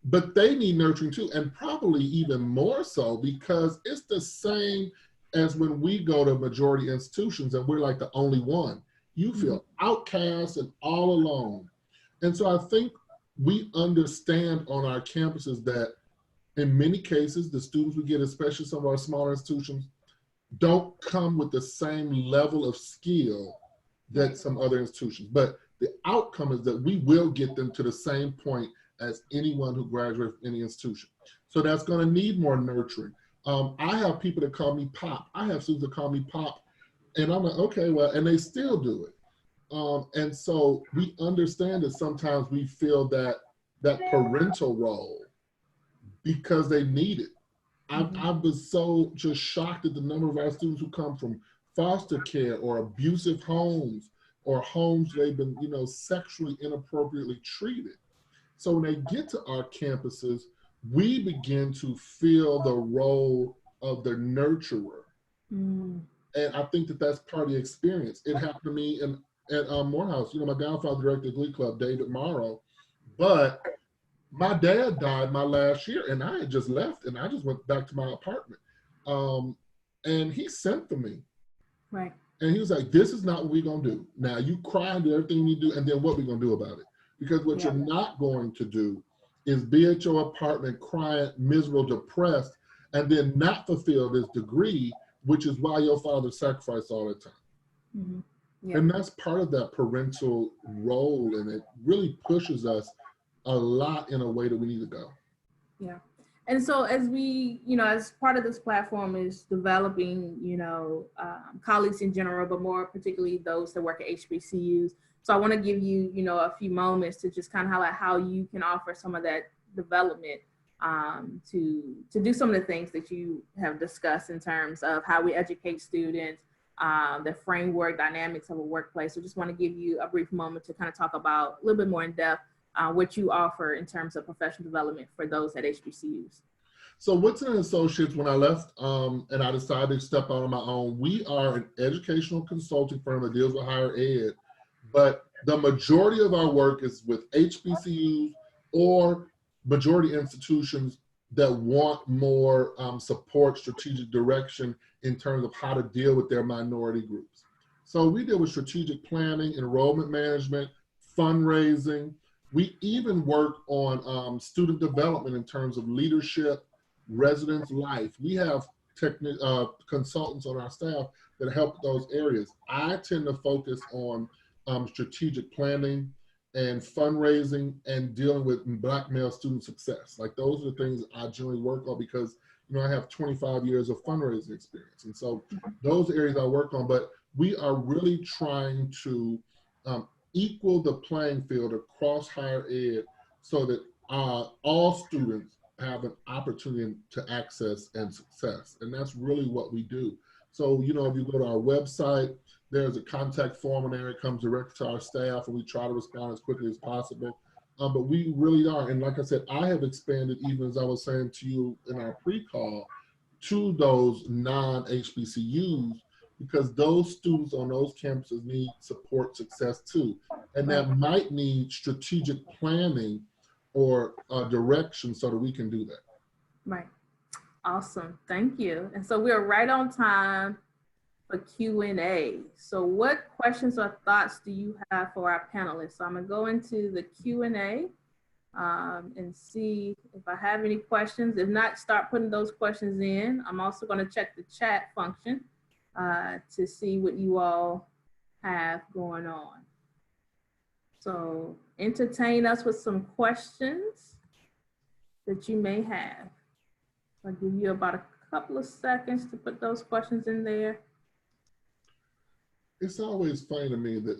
S2: But they need nurturing too, and probably even more so because it's the same as when we go to majority institutions and we're like the only one. You feel outcast and all alone. And so I think we understand on our campuses that in many cases, the students we get, especially some of our smaller institutions, don't come with the same level of skill that some other institutions. But the outcome is that we will get them to the same point as anyone who graduates from any institution. So that's going to need more nurturing. I have people that call me Pop. I have students that call me Pop, and I'm like, okay, well, and they still do it. And so we understand that sometimes we feel that parental role because they need it. I was so just shocked at the number of our students who come from foster care or abusive homes or homes they've been, you know, sexually inappropriately treated. So when they get to our campuses, we begin to feel the role of the nurturer. And I think that that's part of the experience. It happened to me at Morehouse. You know, my godfather directed the Glee Club, David Morrow, but my dad died my last year and I had just left and I just went back to my apartment. And he sent for me.
S1: Right.
S2: And he was like, this is not what we're going to do. Now you cry and do everything you do, and then what are we going to do about it? Because what you're not going to do is be at your apartment crying, miserable, depressed, and then not fulfill this degree, which is why your father sacrificed all the time. And that's part of that parental role, and it really pushes us a lot in a way that we need to go.
S1: Yeah. And so as we, you know, as part of this platform is developing, you know, colleagues in general, but more particularly those that work at HBCUs. So I want to give you, you know, a few moments to just kind of highlight how you can offer some of that development to do some of the things that you have discussed in terms of how we educate students, the framework dynamics of a workplace. So just want to give you a brief moment to kind of talk about a little bit more in depth what you offer in terms of professional development for those at HBCUs.
S2: So Woodson and Associates, when I left and I decided to step out on my own, we are an educational consulting firm that deals with higher ed, but the majority of our work is with HBCUs or majority institutions that want more support, strategic direction in terms of how to deal with their minority groups. So we deal with strategic planning, enrollment management, fundraising. We even work on student development in terms of leadership, residence life. We have consultants on our staff that help those areas. I tend to focus on strategic planning and fundraising and dealing with Black male student success. Like those are the things I generally work on because, you know, I have 25 years of fundraising experience. And so those areas I work on, but we are really trying to equal the playing field across higher ed so that all students have an opportunity to access and success. And that's really what we do. So, you know, if you go to our website, there's a contact form in there. It comes direct to our staff and we try to respond as quickly as possible. But we really are. And like I said, I have expanded, even as I was saying to you in our pre-call, to those non-HBCUs, because those students on those campuses need support success too. And that might need strategic planning or direction so that we can do that.
S1: Right. Awesome. Thank you. And so we're right on time for Q&A. So what questions or thoughts do you have for our panelists? So I'm going to go into the Q&A. and see if I have any questions. If not, start putting those questions in. I'm also going to check the chat function to see what you all have going on. So entertain us with some questions that you may have. I'll give you about a couple of seconds to put those questions in there.
S2: It's always funny to me that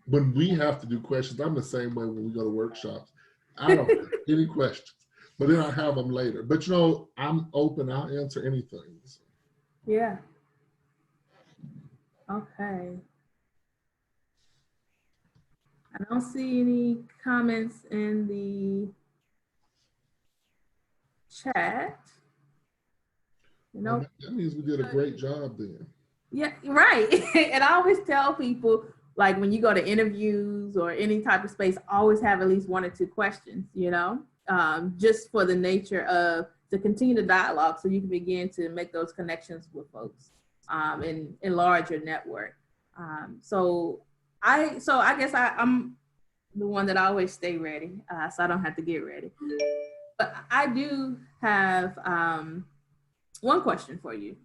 S2: when we have to do questions, I'm the same way when we go to workshops. I don't have any questions, but then I have them later. But you know, I'm open, I'll answer anything. So.
S1: Yeah. Okay. I don't see any comments in the chat. You know,
S2: Well, that means we did a great job then.
S1: Yeah, right. And I always tell people, like when you go to interviews or any type of space, always have at least 1 or 2 questions, you know, just for the nature of to continue the dialogue so you can begin to make those connections with folks and enlarge your network. So I guess I'm the one that always stay ready, so I don't have to get ready. But I do have one question for you.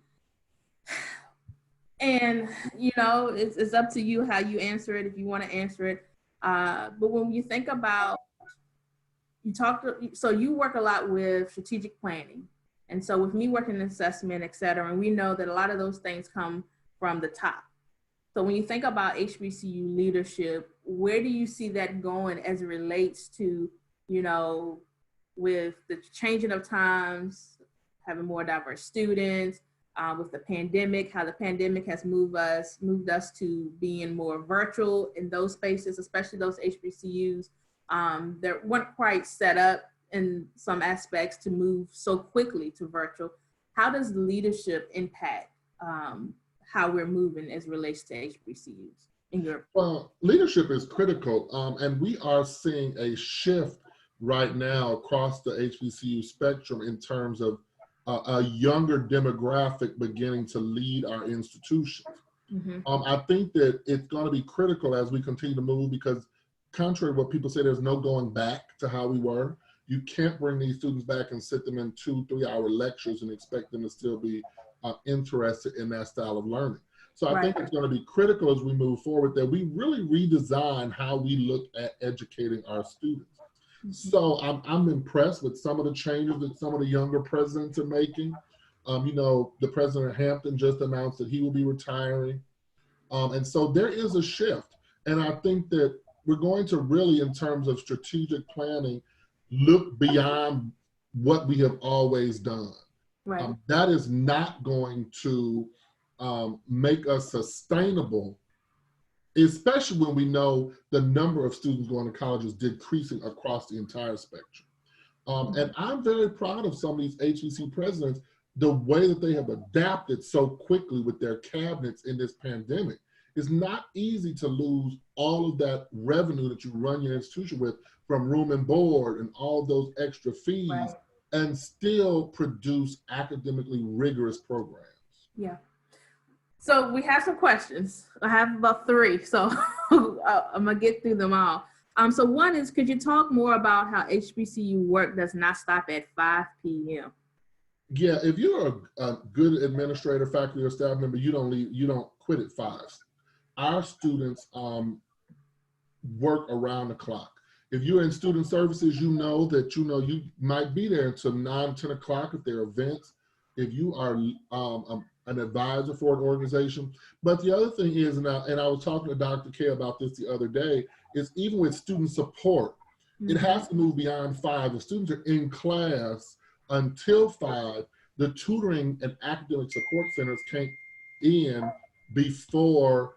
S1: And, you know, it's up to you how you answer it, if you want to answer it. But when you think about, so you work a lot with strategic planning. And so with me working in assessment, et cetera, and we know that a lot of those things come from the top. So when you think about HBCU leadership, where do you see that going as it relates to, you know, with the changing of times, having more diverse students, with the pandemic, how the pandemic has moved us to being more virtual in those spaces, especially those HBCUs that weren't quite set up in some aspects to move so quickly to virtual. How does leadership impact how we're moving as it relates to HBCUs in your?
S2: Well, leadership is critical, and we are seeing a shift right now across the HBCU spectrum in terms of a younger demographic beginning to lead our institutions. Mm-hmm. I think that it's going to be critical as we continue to move because contrary to what people say, there's no going back to how we were. You can't bring these students back and sit them in 2-3 hour lectures and expect them to still be interested in that style of learning. So I think it's going to be critical as we move forward that we really redesign how we look at educating our students. So I'm impressed with some of the changes that some of the younger presidents are making. You know, the president of Hampton just announced that he will be retiring. And so there is a shift. And I think that we're going to really, in terms of strategic planning, look beyond what we have always done. Right. That is not going to make us sustainable, especially when we know the number of students going to college is decreasing across the entire spectrum. And I'm very proud of some of these HBCU presidents, the way that they have adapted so quickly with their cabinets in this pandemic. It's not easy to lose all of that revenue that you run your institution with from room and board and all those extra fees and still produce academically rigorous programs.
S1: Yeah. So we have some questions. I have about 3, so I'm gonna get through them all. So one is, could you talk more about how HBCU work does not stop at 5 p.m.?
S2: Yeah, if you're a good administrator, faculty, or staff member, you don't quit at 5. Our students work around the clock. If you're in student services, you know you might be there until 9, 10 o'clock if there are events. If you are an advisor for an organization. But the other thing is, and I was talking to Dr. K about this the other day, is even with student support, it has to move beyond 5. If students are in class until 5, the tutoring and academic support centers can't end before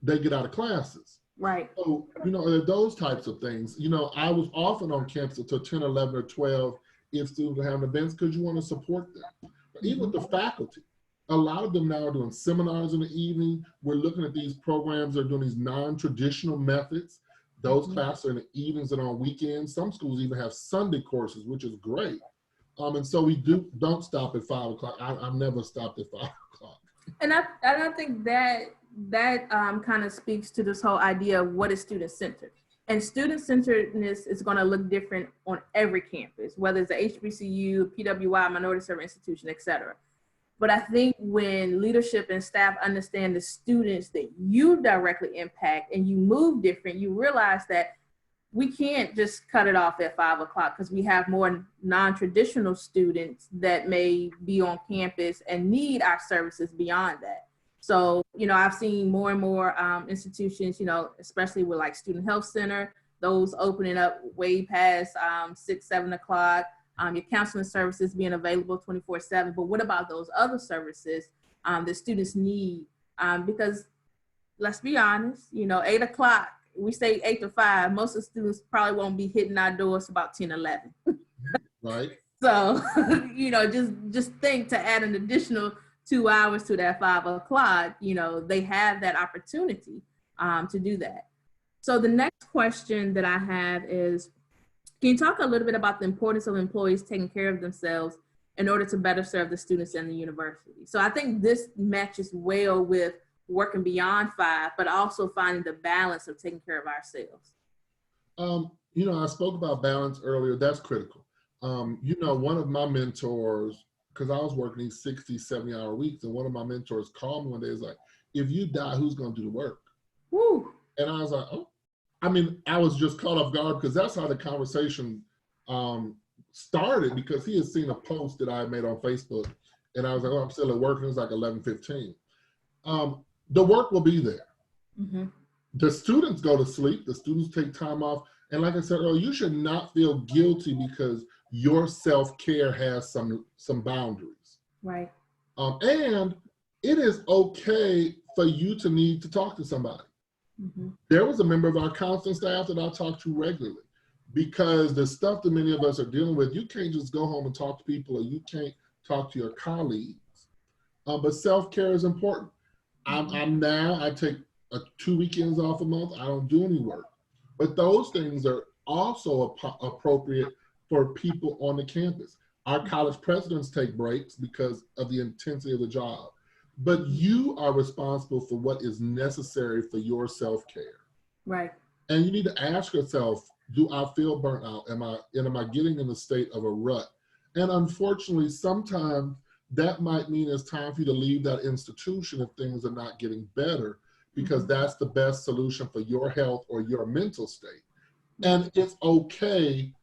S2: they get out of classes.
S1: Right.
S2: So, you know, there are those types of things. You know, I was often on campus until 10, 11, or 12 if students are having events because you want to support them. But even with the faculty, a lot of them now are doing seminars in the evening. We're looking at these programs that are doing these non-traditional methods. Those classes are in the evenings and on weekends. Some schools even have Sunday courses, which is great. And so we don't stop at 5 o'clock. I've never stopped at 5 o'clock.
S1: And I think that kind of speaks to this whole idea of what is student-centered. And student-centeredness is going to look different on every campus, whether it's a HBCU, PWI, minority serving institution, et cetera. But I think when leadership and staff understand the students that you directly impact and you move different, you realize that we can't just cut it off at 5 o'clock because we have more non-traditional students that may be on campus and need our services beyond that. So, you know, I've seen more and more institutions, you know, especially with like Student Health Center, those opening up way past 6, 7 o'clock, your counseling services being available 24/7. But what about those other services that students need? Because let's be honest, you know, 8 o'clock, we say 8 to 5, most of the students probably won't be hitting our doors about 10, 11.
S2: Right.
S1: So, you know, just think to add an additional 2 hours to that 5 o'clock, you know, they have that opportunity to do that. So the next question that I have is, can you talk a little bit about the importance of employees taking care of themselves in order to better serve the students and the university? So I think this matches well with working beyond 5, but also finding the balance of taking care of ourselves.
S2: You know, I spoke about balance earlier. That's critical. You know, one of my mentors, because I was working these 60, 70-hour weeks, and one of my mentors called me one day, is like, if you die, who's going to do the work?
S1: Woo.
S2: And I was like, oh. I mean, I was just caught off guard because that's how the conversation started, because he had seen a post that I had made on Facebook, and I was like, oh, I'm still at work, and it was like 11:15. The work will be there.
S1: Mm-hmm.
S2: The students go to sleep, the students take time off, and like I said earlier, you should not feel guilty because your self-care has some boundaries.
S1: Right.
S2: And it is okay for you to need to talk to somebody.
S1: Mm-hmm.
S2: There was a member of our counseling staff that I talk to regularly, because the stuff that many of us are dealing with, you can't just go home and talk to people, or you can't talk to your colleagues. But self-care is important. I take 2 weekends off a month. I don't do any work. But those things are also appropriate for people on the campus. Our college presidents take breaks because of the intensity of the job. But you are responsible for what is necessary for your self-care.
S1: Right.
S2: And you need to ask yourself, do I feel burnt out? Am I getting in a state of a rut? And unfortunately, sometimes that might mean it's time for you to leave that institution if things are not getting better, because that's the best solution for your health or your mental state. And it's okay.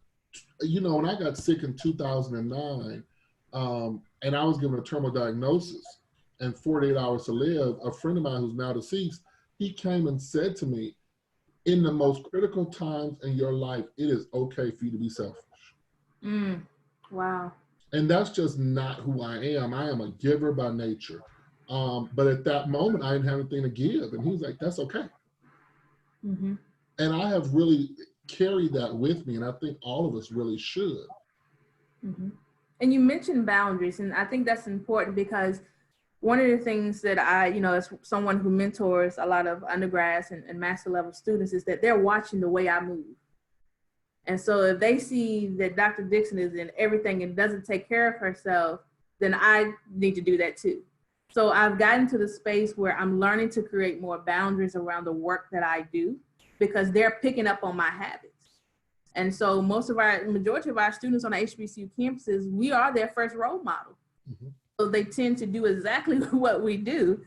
S2: You know, when I got sick in 2009, and I was given a terminal diagnosis and 48 hours to live, a friend of mine who's now deceased, he came and said to me, in the most critical times in your life, it is okay for you to be selfish.
S1: Wow.
S2: And that's just not who I am. I am a giver by nature. But at that moment, I didn't have anything to give. And he was like, that's okay.
S1: Mm-hmm.
S2: And I have really carried that with me. And I think all of us really should.
S1: Mm-hmm. And you mentioned boundaries. And I think that's important, because one of the things that I, you know, as someone who mentors a lot of undergrads and master level students, is that they're watching the way I move. And so if they see that Dr. Dixon is in everything and doesn't take care of herself, then I need to do that too. So I've gotten to the space where I'm learning to create more boundaries around the work that I do, because they're picking up on my habits. And so majority of our students on the HBCU campuses, we are their first role model. Mm-hmm. So they tend to do exactly what we do,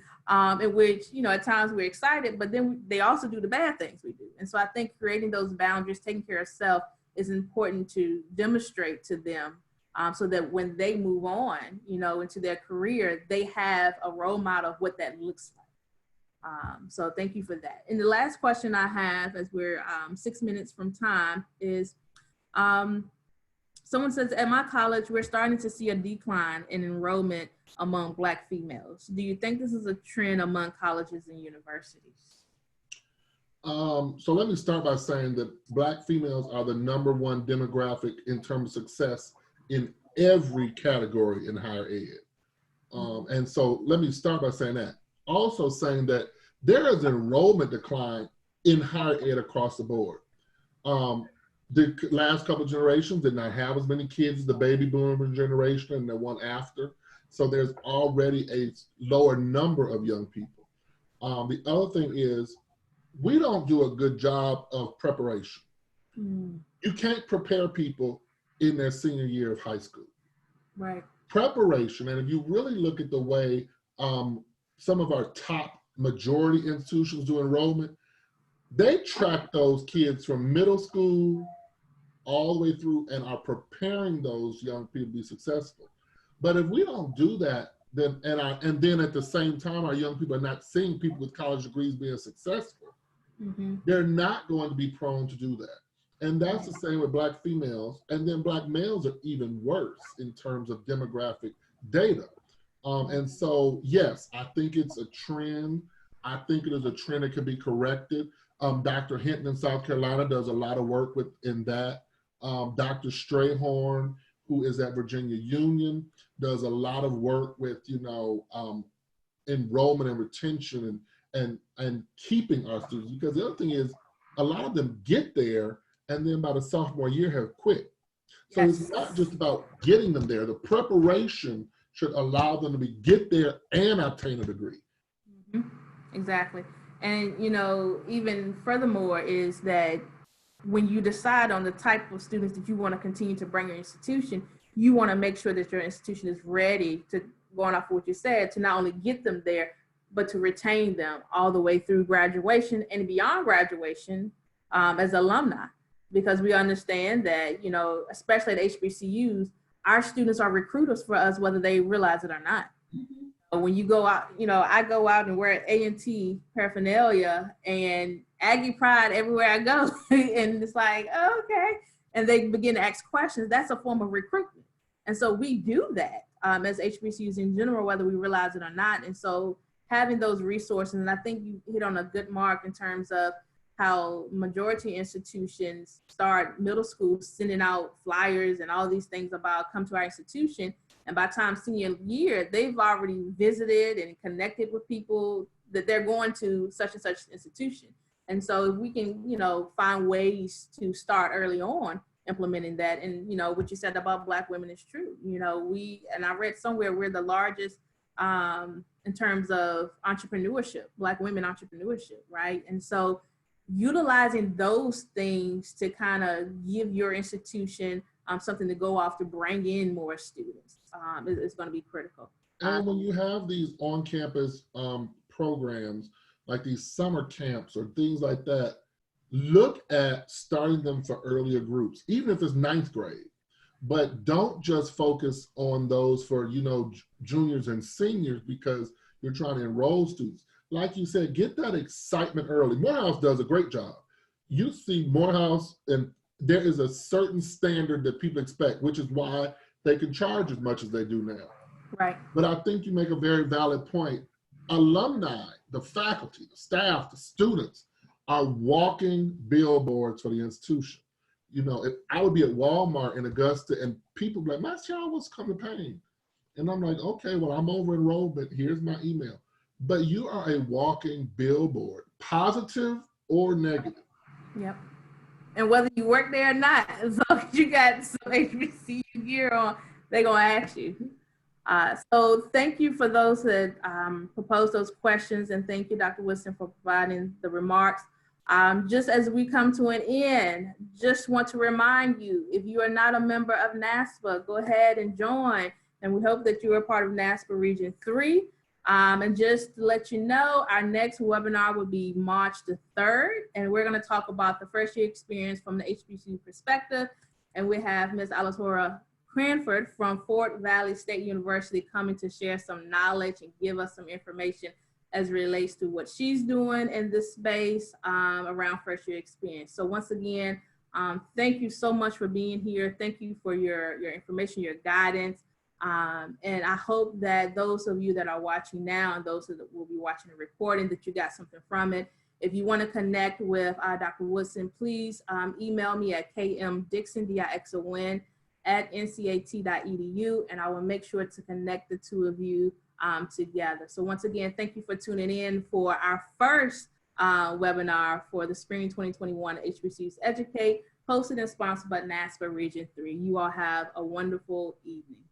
S1: in which, you know, at times we're excited, but then they also do the bad things we do. And so I think creating those boundaries, taking care of self, is important to demonstrate to them, so that when they move on, you know, into their career, they have a role model of what that looks like. So thank you for that. And the last question I have, as we're 6 minutes from time, is, someone says, at my college, we're starting to see a decline in enrollment among Black females. Do you think this is a trend among colleges and universities?
S2: So let me start by saying that Black females are the #1 demographic in terms of success in every category in higher ed. And so let me start by saying that. Also saying that there is an enrollment decline in higher ed across the board. The last couple of generations did not have as many kids as the baby boomer generation and the one after. So there's already a lower number of young people. The other thing is, we don't do a good job of preparation.
S1: Mm.
S2: You can't prepare people in their senior year of high school.
S1: Right.
S2: Preparation, and if you really look at the way some of our top majority institutions do enrollment, they track those kids from middle school all the way through and are preparing those young people to be successful. But if we don't do that, then and then at the same time, our young people are not seeing people with college degrees being successful,
S1: Mm-hmm.
S2: they're not going to be prone to do that. And that's the same with Black females. And then Black males are even worse in terms of demographic data. And so, yes, I think it's a trend. I think it is a trend that can be corrected. Dr. Hinton in South Carolina does a lot of work in that. Dr. Strayhorn, who is at Virginia Union, does a lot of work with, enrollment and retention and keeping our students. Because the other thing is, a lot of them get there and then by the sophomore year have quit. So
S1: Yes.
S2: It's not just about getting them there. The preparation should allow them to get there and obtain a degree.
S1: Mm-hmm. Exactly. And, even furthermore is that when you decide on the type of students that you want to continue to bring your institution, you want to make sure that your institution is ready to, going off what you said, to not only get them there, but to retain them all the way through graduation and beyond graduation as alumni. Because we understand that, especially at HBCUs, our students are recruiters for us, whether they realize it or not. Mm-hmm. When you go out, I go out and wear A&T paraphernalia and Aggie pride everywhere I go. And it's like, oh, okay. And they begin to ask questions. That's a form of recruitment. And so we do that as HBCUs in general, whether we realize it or not. And so having those resources, and I think you hit on a good mark in terms of how majority institutions start middle school sending out flyers and all these things about come to our institution. And by the time senior year, they've already visited and connected with people that they're going to such and such institution. And so if we can, find ways to start early on implementing that. And, what you said about Black women is true. And I read somewhere we're the largest in terms of entrepreneurship, Black women entrepreneurship, right? And so utilizing those things to kind of give your institution something to go off to bring in more students is going to be critical.
S2: And when you have these on-campus programs, like these summer camps or things like that, look at starting them for earlier groups, even if it's ninth grade. But don't just focus on those for, juniors and seniors because you're trying to enroll students. Like you said, get that excitement early. Morehouse does a great job. You see Morehouse, and there is a certain standard that people expect, which is why they can charge as much as they do now.
S1: Right.
S2: But I think you make a very valid point. Alumni, the faculty, the staff, the students are walking billboards for the institution. If I would be at Walmart in Augusta and people be like, my child was coming to Payne. And I'm like, okay, well, I'm over enrollment. Here's my email. But you are a walking billboard, positive or negative.
S1: Yep. And whether you work there or not, as long as you got some HBCU gear on, they're going to ask you. So thank you for those that proposed those questions. And thank you, Dr. Woodson, for providing the remarks. Just as we come to an end, just want to remind you, if you are not a member of NASPA, go ahead and join. And we hope that you are part of NASPA Region 3. And just to let you know, our next webinar will be March the 3rd, and we're going to talk about the first year experience from the HBCU perspective. And we have Ms. Alatora Cranford from Fort Valley State University coming to share some knowledge and give us some information as it relates to what she's doing in this space around first year experience. So once again, thank you so much for being here. Thank you for your information, your guidance. And I hope that those of you that are watching now and those that will be watching the recording, that you got something from it. If you want to connect with Dr. Woodson, please email me at kmdixon, @ncat.edu, and I will make sure to connect the two of you together. So once again, thank you for tuning in for our first webinar for the Spring 2021 HBCUs Educate, hosted and sponsored by NASPA Region 3. You all have a wonderful evening.